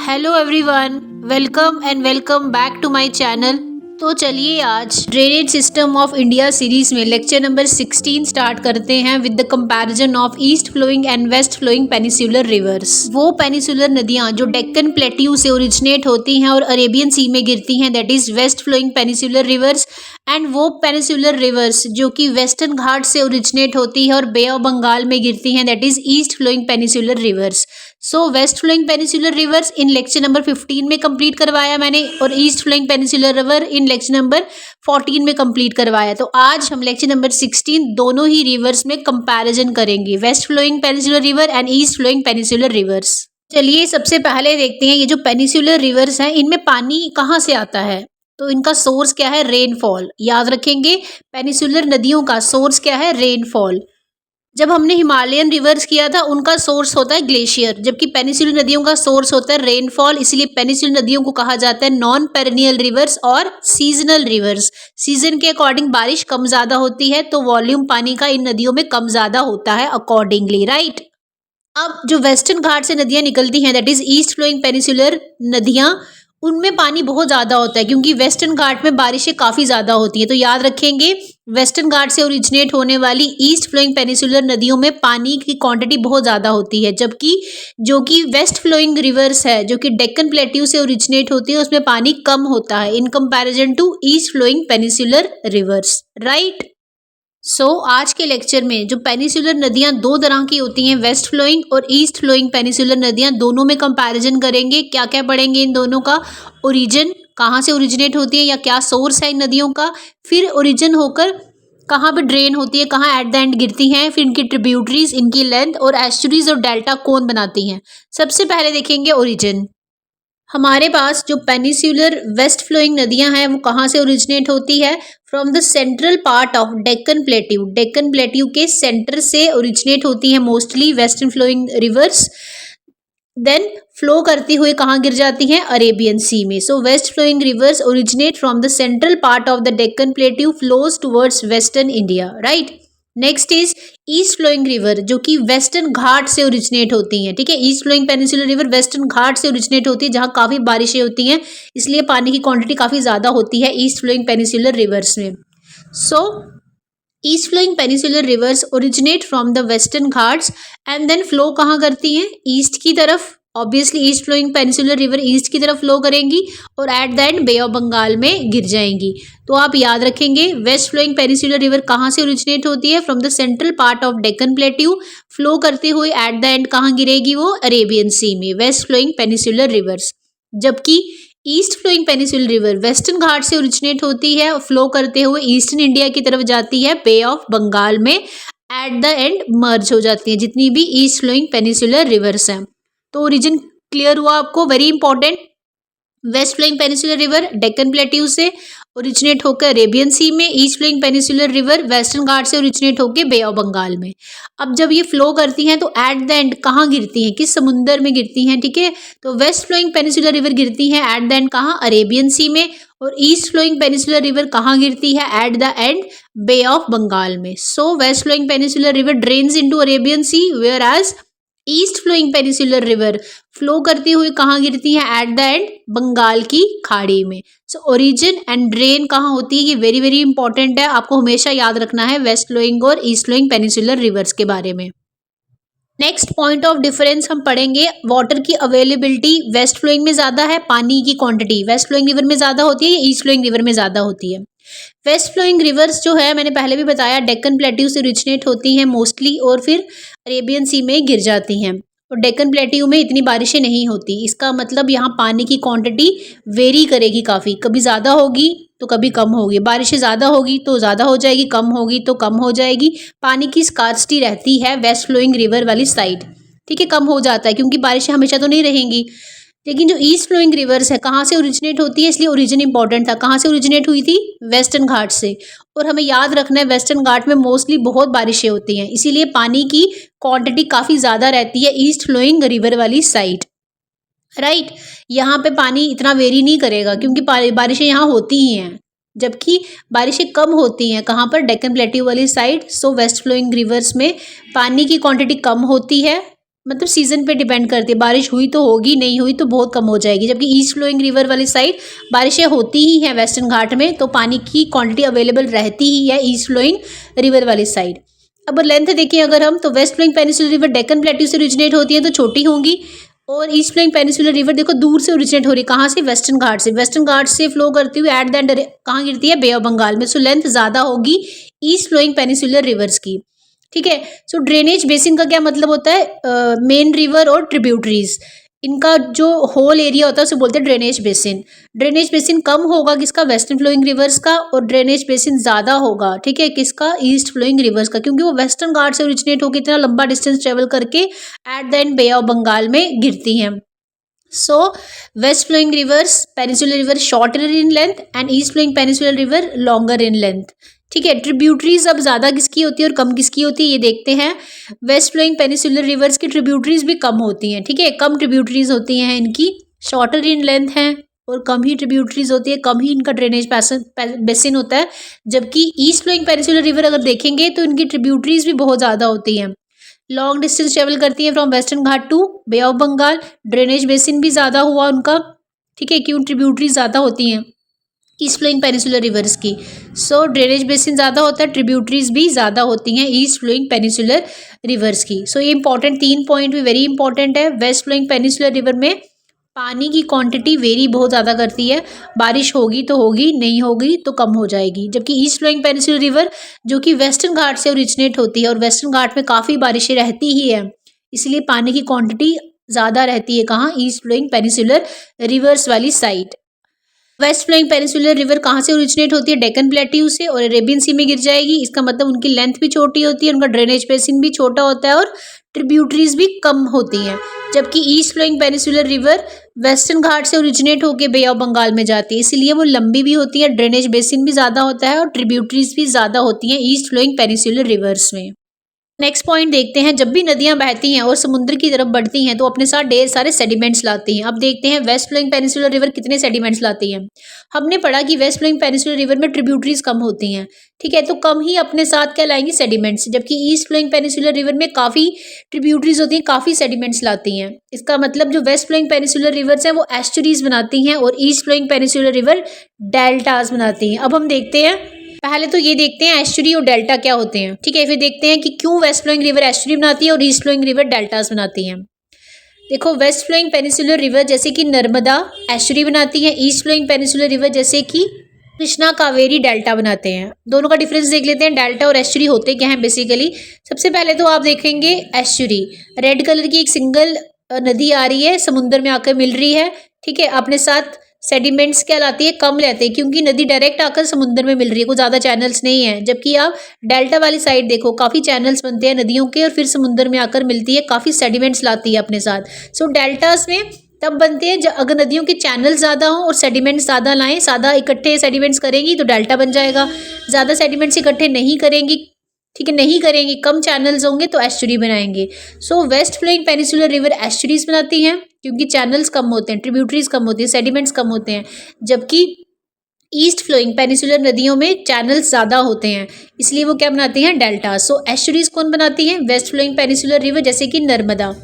Hello everyone, welcome and welcome back to my channel. तो चलिए आज drainage system of India series में lecture number 16 start करते हैं with the comparison of east flowing and west flowing peninsular rivers. वो पेनिसुलर नदियां जो डेक्कन प्लेट्यू से ओरिजिनेट होती हैं और अरेबियन सी में गिरती हैं, that is west flowing peninsular rivers. And वो पेनिसुलर रिवर्स जो कि वेस्टर्न घाट से ओरिजिनेट होती है और बे ऑफ बंगाल में गिरती हैं, that is east flowing peninsular rivers. So west flowing peninsular rivers in lecture number 15 में कंप्लीट करवाया मैंने और east flowing peninsular river in lecture number 14 में कंप्लीट करवाया। तो आज हम लेक्चर नंबर 16 दोनों ही रिवर्स में कंपैरिजन करेंगे, west flowing peninsular river and east flowing peninsular rivers. चलिए सबसे पहले देखते हैं ये जो पेनिसुलर रिवर्स हैं इनमें पानी कहाँ से आता है। तो इनका सोर्स क्या है, रेनफॉल। याद रखेंगे पेनिसुलर नदियों का सोर्स क्या है, रेनफॉल। जब हमने हिमालयन रिवर्स किया था उनका सोर्स होता है ग्लेशियर, जबकि पेनिसुलर नदियों का सोर्स होता है रेनफॉल। इसलिए पेनिसुलर नदियों को कहा जाता है नॉन पेरिनियल रिवर्स और सीजनल रिवर्स। सीजन के अकॉर्डिंग बारिश कम ज्यादा होती है तो वॉल्यूम पानी का इन नदियों में कम ज्यादा होता है अकॉर्डिंगली, राइट। अब जो वेस्टर्न घाट से नदियां निकलती हैं, that is east flowing peninsular नदियां, उनमें पानी बहुत ज़्यादा होता है क्योंकि वेस्टर्न घाट में बारिशें काफ़ी ज़्यादा होती हैं। तो याद रखेंगे वेस्टर्न घाट से ओरिजिनेट होने वाली ईस्ट फ्लोइंग पेनिसुलर नदियों में पानी की क्वांटिटी बहुत ज़्यादा होती है, जबकि जो कि वेस्ट फ्लोइंग रिवर्स है जो कि डेक्कन प्लेट्यू से ओरिजिनेट होती है उसमें पानी कम होता है in comparison to east flowing peninsular rivers, right. आज के लेक्चर में जो पेनिसुलर नदियां दो तरह की होती हैं, वेस्ट फ्लोइंग और ईस्ट फ्लोइंग पेनिसुलर नदियां, दोनों में कंपैरिजन करेंगे। क्या क्या पढ़ेंगे इन दोनों का, ओरिजिन कहाँ से ओरिजिनेट होती है या क्या सोर्स है इन नदियों का, फिर ओरिजिन होकर कहाँ पे ड्रेन होती है, कहाँ एट द एंड गिरती हैं, फिर इनकी ट्रिब्यूटरीज, इनकी लेंथ और एस्चुरीज और डेल्टा कौन बनाती हैं। सबसे पहले देखेंगे ओरिजिन। हमारे पास जो पेनिसुलर वेस्ट फ्लोइंग नदियां हैं वो कहाँ से ओरिजिनेट होती है, from the central part of Deccan plateau. Deccan plateau के सेंटर से ओरिजिनेट होती है mostly western flowing rivers, then flow करती हुई कहाँ गिर जाती हैं, अरेबियन सी में। So west flowing rivers originate from the central part of the Deccan plateau, flows towards western India, right. Next is east flowing river जो कि वेस्टर्न घाट से ओरिजिनेट होती हैं, ठीक है। East flowing peninsular river western ghat से originate होती है जहाँ काफ़ी बारिशें होती हैं, इसलिए पानी की क्वांटिटी काफ़ी ज़्यादा होती है ईस्ट फ्लोइंग पेनिसुलर रिवर्स में। So east flowing peninsular rivers originate from the western ghats and then flow कहाँ करती हैं, ईस्ट की तरफ। Obviously east flowing peninsular river east की तरफ फ्लो करेंगी और at the end Bay of Bengal में गिर जाएंगी। तो आप याद रखेंगे वेस्ट फ्लोइंग पेनिसुलर रिवर कहाँ से ओरिजिनेट होती है, from the central part of Deccan plateau, flow करते हुए एट द एंड कहाँ गिरेगी वो, अरेबियन सी में, वेस्ट फ्लोइंग पेनिसुलर रिवर्स। जबकि east flowing peninsular river western ghat से ओरिजिनेट होती है और फ्लो करते हुए ईस्टर्न इंडिया की तरफ जाती है, बे ऑफ बंगाल में एट द एंड मर्ज हो जाती है जितनी भी ईस्ट फ्लोइंग पेनिसुलर रिवर्स हैं। तो ओरिजिन क्लियर हुआ आपको, very important. West flowing peninsular river Deccan plateau से ओरिजिनेट होकर अरेबियन सी में, east flowing peninsular river western ghat से ओरिजिनेट होकर बे ऑफ बंगाल में। अब जब ये फ्लो करती हैं तो एट द एंड कहाँ गिरती हैं, किस समुंदर में गिरती हैं, ठीक है। तो वेस्ट फ्लोइंग पेनिसुलर रिवर गिरती हैं एट द एंड कहाँ, अरेबियन सी में, और ईस्ट फ्लोइंग पेनिसुलर रिवर कहाँ गिरती है, at the end Bay of Bengal में। So west flowing peninsular river drains into Arabian sea, whereas east flowing peninsular river flow करती हुई कहाँ गिरती है, एट द एंड बंगाल की खाड़ी में। सो ओरिजिन एंड ड्रेन कहाँ होती है, ये वेरी वेरी इंपॉर्टेंट है, आपको हमेशा याद रखना है वेस्ट फ्लोइंग और ईस्ट फ्लोइंग पेनिसुलर रिवर्स के बारे में। नेक्स्ट पॉइंट ऑफ डिफरेंस हम पढ़ेंगे, वाटर की अवेलेबिलिटी वेस्ट फ्लोइंग में ज़्यादा है, पानी की क्वांटिटी वेस्ट फ्लोइंग रिवर में ज़्यादा होती है या ईस्ट फ्लोइंग रिवर में ज़्यादा होती है। वेस्ट फ्लोइंग रिवर्स जो है मैंने पहले भी बताया डेक्कन प्लेट्यू से ओरिजिनेट होती हैं मोस्टली और फिर अरेबियन सी में गिर जाती हैं, और डेक्कन प्लेट्यू में इतनी बारिशें नहीं होती। इसका मतलब यहाँ पानी की क्वांटिटी वेरी करेगी काफ़ी, कभी ज़्यादा होगी तो कभी कम होगी, बारिशें ज़्यादा होगी तो ज़्यादा हो जाएगी, कम होगी तो कम हो जाएगी। पानी की स्कार्सिटी रहती है वेस्ट फ्लोइंग रिवर वाली साइड, ठीक है, कम हो जाता है क्योंकि बारिशें हमेशा तो नहीं रहेंगी। लेकिन जो ईस्ट फ्लोइंग रिवर्स है कहाँ से ओरिजिनेट होती है, इसलिए ओरिजिन इंपॉर्टेंट था, कहाँ से ओरिजिनेट हुई थी, वेस्टर्न घाट से। और हमें याद रखना है वेस्टर्न घाट में मोस्टली बहुत बारिशें होती हैं, इसीलिए पानी की क्वांटिटी काफ़ी ज़्यादा रहती है ईस्ट फ्लोइंग रिवर वाली साइड, राइट। यहाँ पे पानी इतना वेरी नहीं करेगा क्योंकि बारिशें यहाँ होती ही हैं, जबकि बारिशें कम होती हैं कहाँ पर, डेक्कन प्लेट्यू वाली साइड। सो वेस्ट फ्लोइंग रिवर्स में पानी की क्वांटिटी कम होती है मतलब सीजन पे डिपेंड करती है, बारिश हुई तो होगी, नहीं हुई तो बहुत कम हो जाएगी। जबकि ईस्ट फ्लोइंग रिवर वाली साइड बारिशें होती ही हैं वेस्टर्न घाट में, तो पानी की क्वांटिटी अवेलेबल रहती ही है ईस्ट फ्लोइंग रिवर वाली साइड। अब लेंथ देखिए अगर हम, तो west flowing peninsular river Deccan plateau से ओरिजिनेट होती है तो छोटी होंगी, और ईस्ट फ्लोइंग पेनिनसुलर रिवर देखो दूर से ओरिजिनेट हो रही है, कहाँ से, वेस्टर्न घाट से। वेस्टर्न घाट से फ्लो करती हुई एट द एंड कहाँ गिरती है, बे ऑफ बंगाल में। सो लेंथ ज़्यादा होगी ईस्ट फ्लोइंग पेनिनसुलर रिवर्स की, ठीक है। सो ड्रेनेज बेसिन का क्या मतलब होता है, मेन रिवर और ट्रिब्यूटरीज, इनका जो होल एरिया होता है उसे बोलते हैं ड्रेनेज बेसिन। ड्रेनेज बेसिन कम होगा किसका, वेस्टर्न फ्लोइंग रिवर्स का, और ड्रेनेज बेसिन ज़्यादा होगा, ठीक है, किसका, ईस्ट फ्लोइंग रिवर्स का, क्योंकि वो वेस्टर्न घाट से ओरिजिनेट होकर इतना लंबा डिस्टेंस ट्रेवल करके at the end Bay of Bengal में गिरती हैं। So west flowing rivers peninsular river shorter in length and east flowing peninsular river longer in length, ठीक है। ट्रिब्यूटरीज अब ज़्यादा किसकी होती है और कम किसकी होती है ये देखते हैं। वेस्ट फ्लोइंग पेनिनसुलर रिवर्स की ट्रिब्यूटरीज भी कम होती हैं, ठीक है, कम ट्रिब्यूटरीज होती हैं इनकी, शॉर्टर इन लेंथ हैं और कम ही ट्रिब्यूटरीज होती है, कम ही इनका ड्रेनेज बेसिन होता है। जबकि ईस्ट फ्लोइंग पेनिनसुलर रिवर अगर देखेंगे तो इनकी ट्रिब्यूटरीज भी बहुत ज़्यादा होती हैं, लॉन्ग डिस्टेंस ट्रेवल करती हैं from western Ghat to bay of Bengal, drainage basin भी ज़्यादा हुआ उनका, ठीक है, क्यों, ट्रिब्यूटरीज ज़्यादा होती हैं ईस्ट फ्लोइंग पेनिनसुलर रिवर्स की। सो ड्रेनेज बेसिन ज़्यादा होता है, ट्रिब्यूटरीज भी ज़्यादा होती हैं ईस्ट फ्लोइंग पेनिनसुलर रिवर्स की। सो ये इंपॉर्टेंट 3 पॉइंट भी वेरी इंपॉर्टेंट है। वेस्ट फ्लोइंग पेनिनसुलर रिवर में पानी की क्वांटिटी वेरी बहुत ज़्यादा करती है, बारिश होगी तो होगी, नहीं होगी तो कम हो जाएगी। जबकि ईस्ट फ्लोइंग पेनिनसुलर रिवर जो कि वेस्टर्न घाट से ओरिजिनेट होती है और वेस्टर्न घाट में काफ़ी बारिशें रहती ही है, इसलिए पानी की क्वांटिटी ज़्यादा रहती है कहाँ, ईस्ट फ्लोइंग पेनिनसुलर रिवर्स वाली side. West flowing peninsular river कहाँ से ओरिजिनेट होती है, डेक्कन प्लेट्यू से, और अरेबियन सी में गिर जाएगी। इसका मतलब उनकी लेंथ भी छोटी होती है, उनका ड्रेनेज बेसिन भी छोटा होता है और ट्रिब्यूटरीज भी कम होती हैं। जबकि east flowing peninsular river western ghat से ओरिजिनेट होकर बे ऑफ बंगाल में जाती है, इसलिए वो लंबी भी होती है, ड्रेनेज बेसिन भी ज़्यादा होता है और ट्रिब्यूटरीज भी ज़्यादा होती हैं ईस्ट फ्लोइंग पेनिनसुलर रिवर्स में। नेक्स्ट पॉइंट देखते हैं, जब भी नदियां बहती हैं और समुद्र की तरफ बढ़ती हैं तो अपने साथ ढेर सारे सेडिमेंट्स लाती हैं। अब देखते हैं वेस्ट फ्लोइंग पेनिनसुलर रिवर कितने सेडिमेंट्स लाती हैं। हमने पढ़ा कि वेस्ट फ्लोइंग पेनिनसुलर रिवर में ट्रिब्यूटरीज कम होती हैं, ठीक है, तो कम ही अपने साथ क्या लाएंगी, सेडिमेंट्स। जबकि ईस्ट फ्लोइंग पेनिनसुलर रिवर में काफ़ी ट्रिब्यूटरीज होती हैं, काफ़ी सेडिमेंट्स लाती हैं। इसका मतलब जो वेस्ट फ्लोइंग पेनिनसुलर रिवर्स हैं वो एस्चुरीज बनाती हैं और east flowing peninsular river deltas बनाती हैं। अब हम देखते हैं, पहले तो ये देखते हैं एस्चुरी और डेल्टा क्या होते हैं, ठीक है, फिर देखते हैं कि क्यों वेस्ट फ्लोइंग रिवर एस्चुरी बनाती है और ईस्ट फ्लोइंग रिवर डेल्टास बनाती हैं। देखो वेस्ट फ्लोइंग पेनिनसुलर रिवर जैसे कि नर्मदा एस्चुरी बनाती है, ईस्ट फ्लोइंग पेनिनसुलर रिवर जैसे कि कृष्णा कावेरी डेल्टा बनाते हैं। दोनों का डिफरेंस देख लेते हैं, डेल्टा और एस्चुरी होते क्या हैं बेसिकली। सबसे पहले तो आप देखेंगे एस्चुरी, रेड कलर की एक सिंगल नदी आ रही है, समुद्र में आकर मिल रही है, ठीक है, अपने साथ सेडिमेंट्स क्या लाती है, कम लेते हैं, क्योंकि नदी डायरेक्ट आकर समुद्र में मिल रही है, कोई ज़्यादा चैनल्स नहीं है। जबकि आप डेल्टा वाली साइड देखो, काफ़ी चैनल्स बनते हैं नदियों के और फिर समुद्र में आकर मिलती है, काफ़ी सेडिमेंट्स लाती है अपने साथ। सो डेल्टास में तब बनते हैं जब अगर नदियों के चैनल ज़्यादा हों और सेडिमेंट्स ज़्यादा लाएं, ज़्यादा इकट्ठे सेडिमेंट्स करेंगी तो डेल्टा बन जाएगा। ज़्यादा सेडिमेंट्स इकट्ठे नहीं करेंगी, ठीक है, नहीं करेंगी, कम चैनल्स होंगे तो एस्चुरी बनाएंगे। So west flowing peninsular river estuaries बनाती हैं क्योंकि चैनल्स कम होते हैं, ट्रिब्यूटरीज कम होती हैं, सेडिमेंट्स कम होते हैं। जबकि ईस्ट फ्लोइंग पेनिनसुलर नदियों में चैनल्स ज़्यादा होते हैं, इसलिए वो क्या बनाती हैं, डेल्टा। सो एस्चुरीज कौन बनाती हैं, वेस्ट फ्लोइंग पेनिनसुलर रिवर जैसे कि नर्मदा,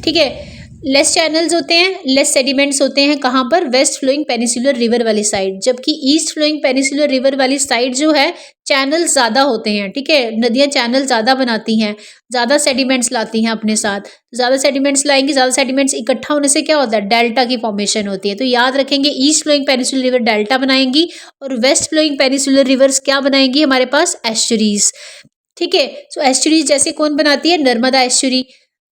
ठीक है। लेस चैनल्स होते हैं, लेस सेडिमेंट्स होते हैं, कहाँ पर, वेस्ट फ्लोइंग पेनिनसुलर रिवर वाली साइड। जबकि ईस्ट फ्लोइंग पेनिनसुलर रिवर वाली साइड जो है चैनल ज़्यादा होते हैं, ठीक है, नदियाँ चैनल ज़्यादा बनाती हैं, ज़्यादा सेडिमेंट्स लाती हैं अपने साथ। ज़्यादा सेडिमेंट्स लाएंगी, ज़्यादा सेडिमेंट्स इकट्ठा होने से क्या होता है, डेल्टा की फॉर्मेशन होती है। तो याद रखेंगे east flowing peninsular river delta बनाएंगी और वेस्ट फ्लोइंग पेनिनसुलर रिवर्स क्या बनाएंगी, हमारे पास एस्चुरीज, ठीक है। सो एस्चुरीज जैसे कौन बनाती है, Narmada estuary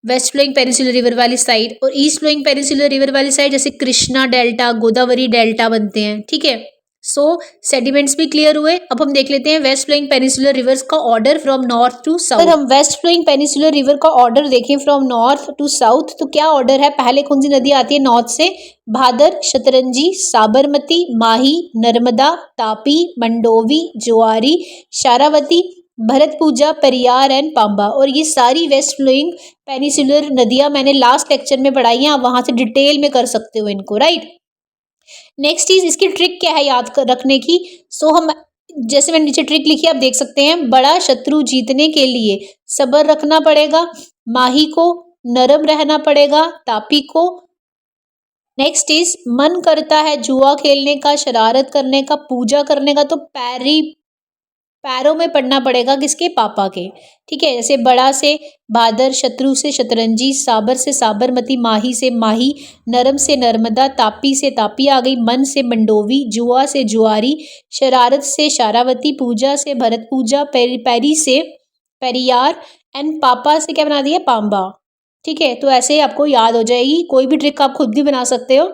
west flowing peninsular river वाली साइड, और ईस्ट फ्लोइंग पेनिनसुलर रिवर वाली साइड जैसे कृष्णा डेल्टा, गोदावरी डेल्टा बनते हैं, ठीक है। सो सेडिमेंट्स भी क्लियर हुए। अब हम देख लेते हैं वेस्ट फ्लोइंग पेनिनसुलर रिवर्स का order from north to south. अगर हम वेस्ट फ्लोइंग पेनिनसुलर रिवर का ऑर्डर देखें फ्रॉम नॉर्थ टू साउथ तो क्या ऑर्डर है, पहले कौन सी नदी आती है नॉर्थ से, भादर, शतरंजी, साबरमती, माही, नर्मदा, तापी, मंडोवी, जुआरी, शारावती, भरतपूजा, पेरियार एंड पांबा। और ये सारी वेस्ट फ्लोइंग पेनिनसुलर नदियां मैंने लास्ट लेक्चर में पढ़ाई हैं, आप वहां से डिटेल में कर सकते हो इनको, राइट। नेक्स्ट चीज, इसकी ट्रिक क्या है याद रखने की। सो हम जैसे मैंने नीचे ट्रिक लिखी आप देख सकते हैं, बड़ा शत्रु जीतने के लिए सब्र रखना पड़ेगा, माही को नरम रहना पड़ेगा तापी को। नेक्स्ट इज मन करता है जुआ खेलने का, शरारत करने का, पूजा करने का, तो पैरों में पड़ना पड़ेगा किसके, पापा के। ठीक है, जैसे बड़ा से भादर, शत्रु से शतरंजी, साबर से साबरमती, माही से माही, नरम से नर्मदा, तापी से तापी आ गई, मन से मंडोवी, जुआ से जुआरी, शरारत से शारावती, पूजा से भरत पूजा, पैरी से पेरियार, एंड पापा से क्या बना दिया, पाम्बा। ठीक है, तो ऐसे ही आपको याद हो जाएगी। कोई भी ट्रिक आप खुद भी बना सकते हो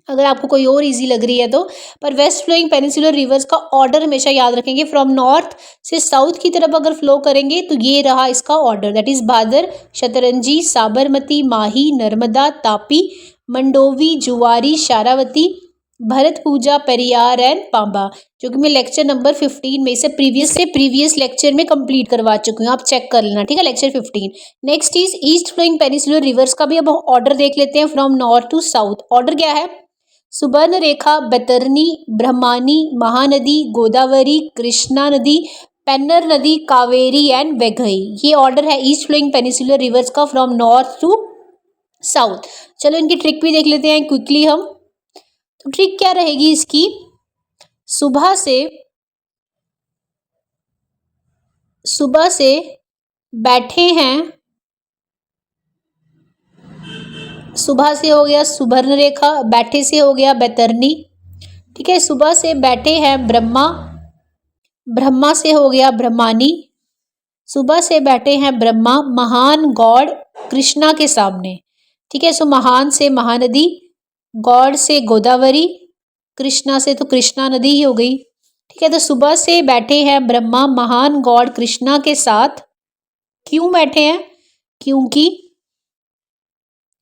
अगर आपको कोई और इजी लग रही है तो। पर वेस्ट फ्लोइंग पेनिनसुलर रिवर्स का ऑर्डर हमेशा याद रखेंगे। फ्रॉम नॉर्थ से साउथ की तरफ अगर फ्लो करेंगे तो ये रहा इसका order, that is Bhadar, Shetrunji, Sabarmati, Mahi, Narmada, Tapi, Mandovi, Zuari, Sharavati, Bharathapuzha, Periyar and Pamba, जो कि मैं लेक्चर नंबर 15 में से प्रीवियस लेक्चर में कंप्लीट करवा चुकी हूँ, आप चेक कर लेना। ठीक है, lecture 15। Next is east flowing peninsular rivers का भी अब ऑर्डर देख लेते हैं from north to south. Order क्या है, सुबर्ण रेखा, बैतरनी, ब्रह्मानी, महानदी, गोदावरी, कृष्णा नदी, पेन्नर नदी, कावेरी एंड वैगई। ये ऑर्डर है ईस्ट फ्लोइंग पेनिनसुलर रिवर्स का फ्रॉम नॉर्थ टू साउथ। चलो इनकी ट्रिक भी देख लेते हैं क्विकली हम। तो ट्रिक क्या रहेगी इसकी, सुबह से बैठे हैं, सुबह से हो गया सुबर्ण रेखा, बैठे से हो गया बैतरनी। ठीक है, सुबह से बैठे हैं ब्रह्मा, ब्रह्मा से हो गया ब्रह्मानी, सुबह से बैठे हैं ब्रह्मा महान गॉड कृष्णा के सामने। ठीक है, सो महान से महानदी, गॉड से गोदावरी, कृष्णा से तो कृष्णा नदी ही हो गई। ठीक है, तो सुबह से बैठे हैं ब्रह्मा महान गॉड कृष्णा के साथ। क्यों बैठे हैं, क्योंकि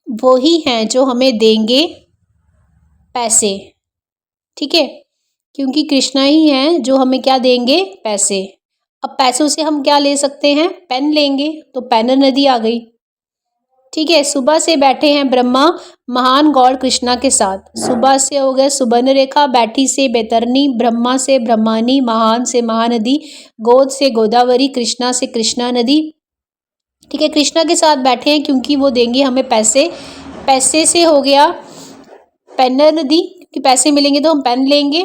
वो ही हैं जो हमें देंगे पैसे। ठीक है, क्योंकि कृष्णा ही हैं जो हमें क्या देंगे, पैसे। अब पैसों से हम क्या ले सकते हैं, पेन लेंगे, तो पेन्नर नदी आ गई। ठीक है, सुबह से बैठे हैं ब्रह्मा महान गॉड कृष्णा के साथ। सुबह से हो गया सुबर्ण रेखा, बैठी से बैतरनी, ब्रह्मा से ब्रह्मानी, महान से महानदी, गोद से गोदावरी, कृष्णा से कृष्णा नदी। ठीक है, कृष्णा के साथ बैठे हैं क्योंकि वो देंगे हमें पैसे। पैसे से हो गया पेन्नर नदी, क्योंकि पैसे मिलेंगे तो हम पेन लेंगे,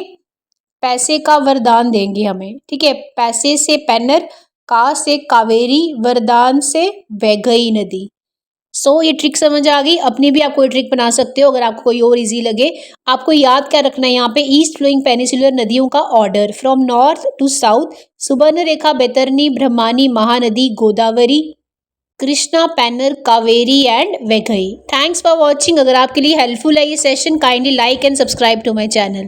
पैसे का वरदान देंगे हमें। ठीक है, पैसे से पेन्नर, का से कावेरी, वरदान से वैगई नदी। सो ये ट्रिक समझ आ गई। अपनी भी आप कोई ट्रिक बना सकते हो अगर आपको कोई और इजी लगे। आपको याद क्या रखना है यहाँ पे, ईस्ट फ्लोइंग पेनिनसुलर नदियों का order from north to south, Subarnarekha, Baitarani, Brahmani, Mahanadi, Godavari, Krishna, Pennar, Kaveri and Vaigai. Thanks for watching. अगर आपके लिए हेल्पफुल है ये session, kindly like and subscribe to my channel.